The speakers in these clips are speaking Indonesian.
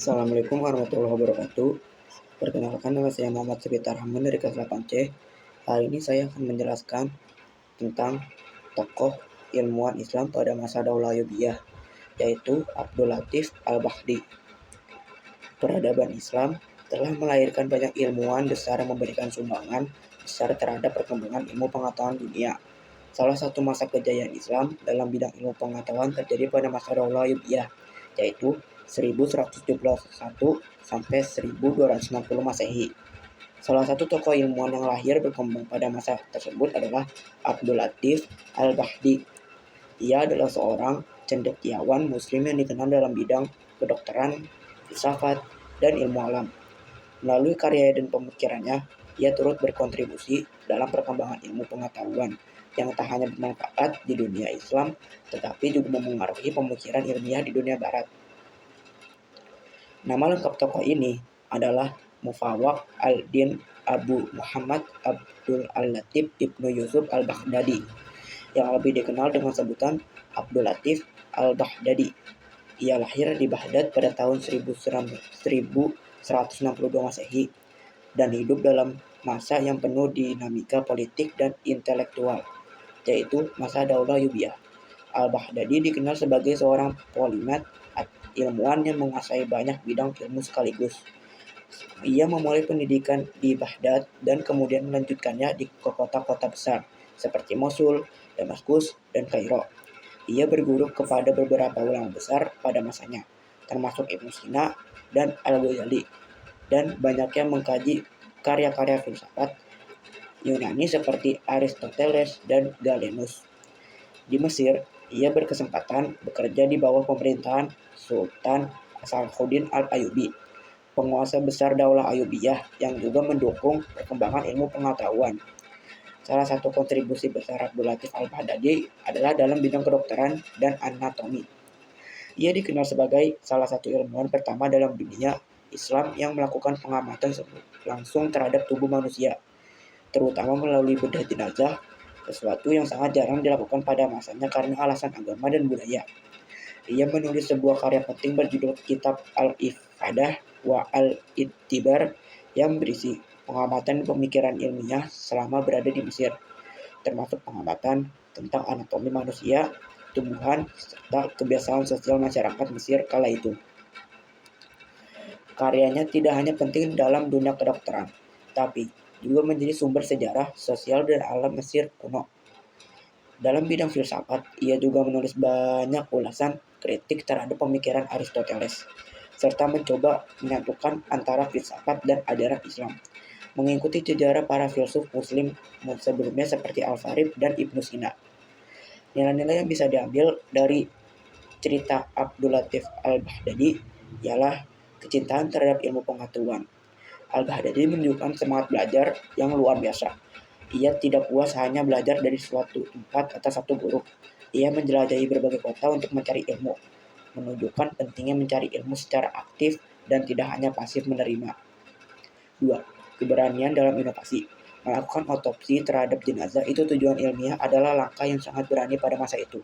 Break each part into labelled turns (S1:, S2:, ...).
S1: Assalamualaikum warahmatullahi wabarakatuh. Perkenalkan, nama saya Muhammad Sebitar Rahman dari kelas 8C. Hari ini saya akan menjelaskan tentang tokoh ilmuwan Islam pada masa Daulah Ayyubiyah, yaitu Abdul Latif Al-Bahdi. Peradaban Islam telah melahirkan banyak ilmuwan besar yang memberikan sumbangan besar terhadap perkembangan ilmu pengetahuan dunia. Salah satu masa kejayaan Islam dalam bidang ilmu pengetahuan terjadi pada masa Daulah Ayyubiyah, yaitu 1171 sampai 1260 Masehi. Salah satu tokoh ilmuwan yang lahir berkembang pada masa tersebut adalah Abdul Latif Al-Bahdi. Ia adalah seorang cendekiawan muslim yang dikenal dalam bidang kedokteran, filsafat, dan ilmu alam. Melalui karya dan pemikirannya, ia turut berkontribusi dalam perkembangan ilmu pengetahuan yang tak hanya bermanfaat di dunia Islam, tetapi juga memengaruhi pemikiran ilmiah di dunia Barat. Nama lengkap tokoh ini adalah Mufawwaq al-Din Abu Muhammad Abdul Al-Latif Ibnu Yusuf Al-Baghdadi, yang lebih dikenal dengan sebutan Abdul Latif Al-Baghdadi. Ia lahir di Baghdad pada tahun 1162 Masehi dan hidup dalam masa yang penuh dinamika politik dan intelektual, yaitu masa Daulah Ayyubiyah. Al-Baghdadi dikenal sebagai seorang polimat, ilmuwan yang menguasai banyak bidang ilmu sekaligus. Ia memulai pendidikan di Baghdad dan kemudian melanjutkannya di kota-kota besar seperti Mosul, Damaskus, dan Kairo. Ia berguru kepada beberapa ulama besar pada masanya, termasuk Ibnu Sina dan Al-Ghazali, dan banyaknya mengkaji karya-karya filsafat Yunani seperti Aristoteles dan Galenus. Di Mesir, ia berkesempatan bekerja di bawah pemerintahan Sultan Salahuddin Al-Ayyubi, penguasa besar Daulah Ayyubiyah yang juga mendukung perkembangan ilmu pengetahuan. Salah satu kontribusi besar Abdul Latif Al-Baghdadi adalah dalam bidang kedokteran dan anatomi. Ia dikenal sebagai salah satu ilmuwan pertama dalam dunia Islam yang melakukan pengamatan langsung terhadap tubuh manusia, terutama melalui bedah jenazah, sesuatu yang sangat jarang dilakukan pada masanya karena alasan agama dan budaya. Ia menulis sebuah karya penting berjudul Kitab Al-Ifadah wa Al-Ittibar yang berisi pengamatan dan pemikiran ilmiah selama berada di Mesir, termasuk pengamatan tentang anatomi manusia, tumbuhan, serta kebiasaan sosial masyarakat Mesir kala itu. Karyanya tidak hanya penting dalam dunia kedokteran, tapi juga menjadi sumber sejarah, sosial, dan alam Mesir kuno. Dalam bidang filsafat, ia juga menulis banyak ulasan kritik terhadap pemikiran Aristoteles, serta mencoba menyatukan antara filsafat dan ajaran Islam, mengikuti sejarah para filsuf muslim sebelumnya seperti Al-Farabi dan Ibnu Sina. Nilai-nilai yang bisa diambil dari cerita Abdul Latif Al-Baghdadi ialah kecintaan terhadap ilmu pengetahuan. Al-Baghdadi menunjukkan semangat belajar yang luar biasa. Ia tidak puas hanya belajar dari suatu tempat atau satu guru. Ia menjelajahi berbagai kota untuk mencari ilmu, menunjukkan pentingnya mencari ilmu secara aktif dan tidak hanya pasif menerima. 2. Keberanian dalam inovasi. Melakukan otopsi terhadap jenazah itu tujuan ilmiah adalah langkah yang sangat berani pada masa itu.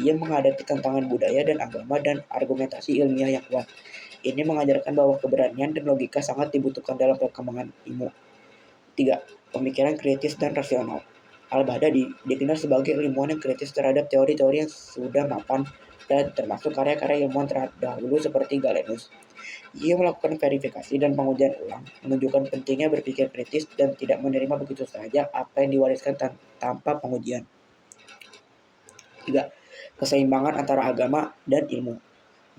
S1: Ia menghadapi tantangan budaya dan agama dan argumentasi ilmiah yang kuat. Ini mengajarkan bahwa keberanian dan logika sangat dibutuhkan dalam perkembangan ilmu. 3. Pemikiran kritis dan rasional. Al-Baghdadi dikenal sebagai ilmuwan yang kritis terhadap teori-teori yang sudah mapan dan termasuk karya-karya ilmuwan terdahulu seperti Galenus. Ia melakukan verifikasi dan pengujian ulang, menunjukkan pentingnya berpikir kritis dan tidak menerima begitu saja apa yang diwariskan tanpa pengujian. 3. Keseimbangan antara agama dan ilmu.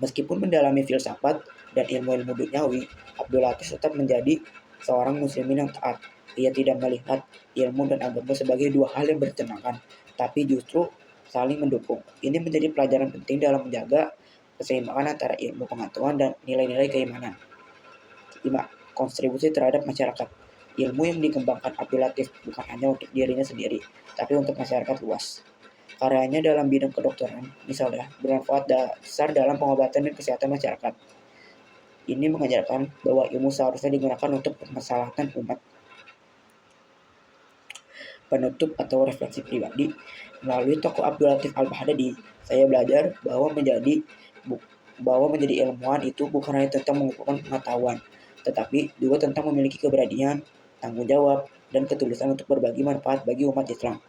S1: Meskipun mendalami filsafat dan ilmu-ilmu duniawi, Abdul Latif tetap menjadi seorang muslimin yang taat. Ia tidak melihat ilmu dan agama sebagai dua hal yang bertentangan, tapi justru saling mendukung. Ini menjadi pelajaran penting dalam menjaga keseimbangan antara ilmu pengetahuan dan nilai-nilai keimanan. 5. Kontribusi terhadap masyarakat. Ilmu yang dikembangkan Abdul Latif bukan hanya untuk dirinya sendiri, tapi untuk masyarakat luas. Karyanya dalam bidang kedokteran, misalnya, bermanfaat besar dalam pengobatan dan kesehatan masyarakat. Ini mengajarkan bahwa ilmu seharusnya digunakan untuk permasalahan umat. Penutup atau refleksi pribadi. Melalui tokoh Abdul Latif Al-Baghdadi, saya belajar bahwa menjadi bahwa menjadi ilmuwan itu bukan hanya tentang mengumpulkan pengetahuan, tetapi juga tentang memiliki keberanian, tanggung jawab, dan ketulusan untuk berbagi manfaat bagi umat Islam.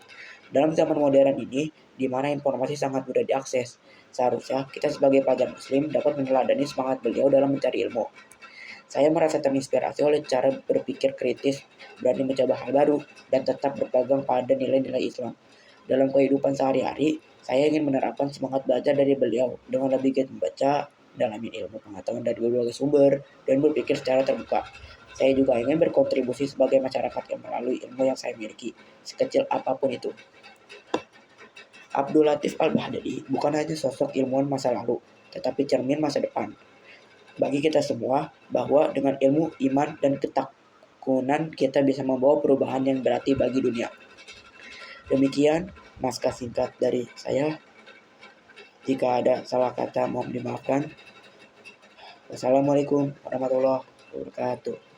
S1: Dalam zaman modern ini, di mana informasi sangat mudah diakses, seharusnya kita sebagai pelajar muslim dapat meneladani semangat beliau dalam mencari ilmu. Saya merasa terinspirasi oleh cara berpikir kritis, berani mencoba hal baru, dan tetap berpegang pada nilai-nilai Islam. Dalam kehidupan sehari-hari, saya ingin menerapkan semangat belajar dari beliau dengan lebih giat membaca, mendalami ilmu pengetahuan dari berbagai sumber, dan berpikir secara terbuka. Saya juga ingin berkontribusi sebagai masyarakat yang melalui ilmu yang saya miliki, sekecil apapun itu. Abdul Latif Al-Baghdadi bukan hanya sosok ilmuwan masa lalu, tetapi cermin masa depan bagi kita semua, bahwa dengan ilmu, iman, dan ketekunan kita bisa membawa perubahan yang berarti bagi dunia. Demikian naskah singkat dari saya. Jika ada salah kata mohon dimaafkan. Wassalamualaikum warahmatullahi wabarakatuh.